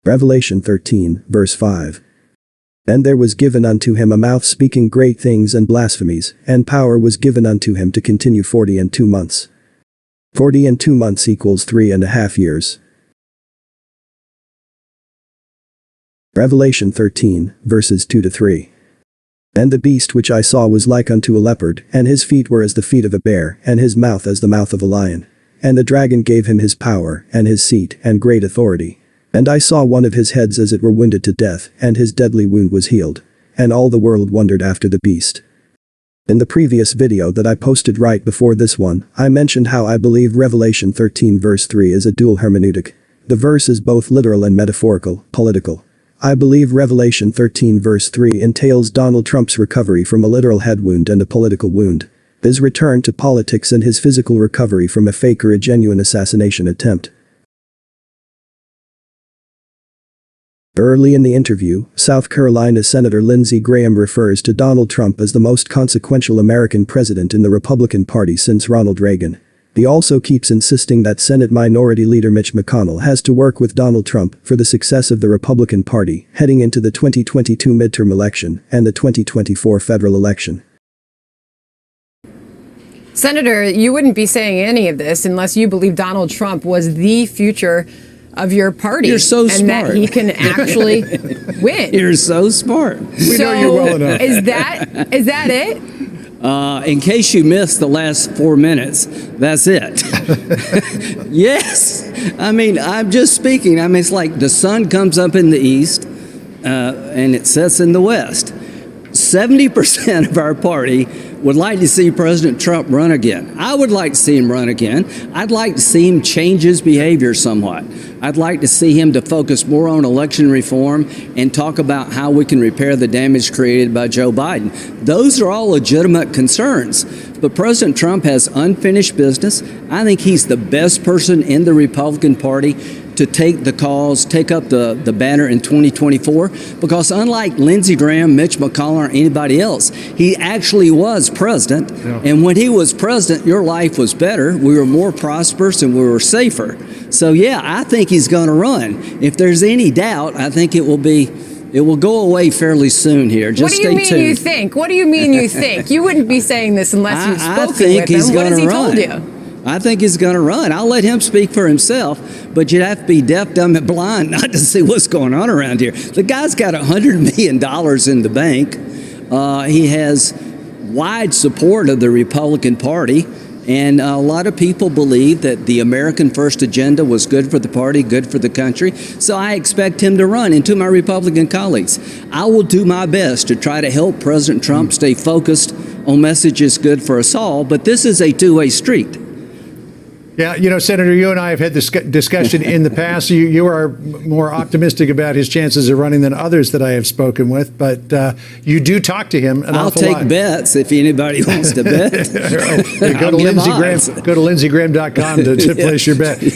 Revelation 13, verse 5. And there was given unto him a mouth speaking great things and blasphemies, and power was given unto him to continue 42 months. 42 months equals 3.5 years. Revelation 13, verses 2-3. And the beast which I saw was like unto a leopard, and his feet were as the feet of a bear, and his mouth as the mouth of a lion. And the dragon gave him his power, and his seat, and great authority. And I saw one of his heads as it were wounded to death, and his deadly wound was healed. And all the world wondered after the beast. In the previous video that I posted right before this one, I mentioned how I believe Revelation 13 verse 3 is a dual hermeneutic. The verse is both literal and metaphorical, political. I believe Revelation 13 verse 3 entails Donald Trump's recovery from a literal head wound and a political wound. His return to politics and his physical recovery from a fake or a genuine assassination attempt. Early in the interview, South Carolina Senator Lindsey Graham refers to Donald Trump as the most consequential American president in the Republican Party since Ronald Reagan. He also keeps insisting that Senate Minority Leader Mitch McConnell has to work with Donald Trump for the success of the Republican Party heading into the 2022 midterm election and the 2024 federal election. Senator, you wouldn't be saying any of this unless you believe Donald Trump was the future of your party. You're so smart. And that he can actually win. You're so smart. We know you well enough. Is that it? In case you missed the last 4 minutes, that's it. Yes. I mean, I'm just speaking. I mean, it's like the sun comes up in the east and it sets in the west. 70% of our party would like to see President Trump run again. I would like to see him run again. I'd like to see him change his behavior somewhat. I'd like to see him to focus more on election reform and talk about how we can repair the damage created by Joe Biden. Those are all legitimate concerns. But President Trump has unfinished business. I think he's the best person in the Republican Party to take the cause, take up the banner in 2024, because unlike Lindsey Graham, Mitch McConnell, or anybody else, he actually was president. Yeah. And when he was president, your life was better. We were more prosperous and we were safer. So yeah, I think he's going to run. If there's any doubt, I think it will go away fairly soon here. Just stay tuned. What do you mean you think? What do you mean you think? You wouldn't be saying this unless you've spoken with him. I think he's going to run. What has he told you? I think he's going to run. I'll let him speak for himself, but you'd have to be deaf, dumb, and blind not to see what's going on around here. The guy's got $100 million in the bank. He has wide support of the Republican Party, and a lot of people believe that the American First agenda was good for the party, good for the country. So I expect him to run. And to my Republican colleagues, I will do my best to try to help President Trump stay focused on messages good for us all, but this is a two-way street. Yeah, you know, Senator, you and I have had this discussion in the past. You are more optimistic about his chances of running than others that I have spoken with, but you do talk to him an awful lot. I'll take bets if anybody wants to bet. Go to LindseyGraham.com to place your bet.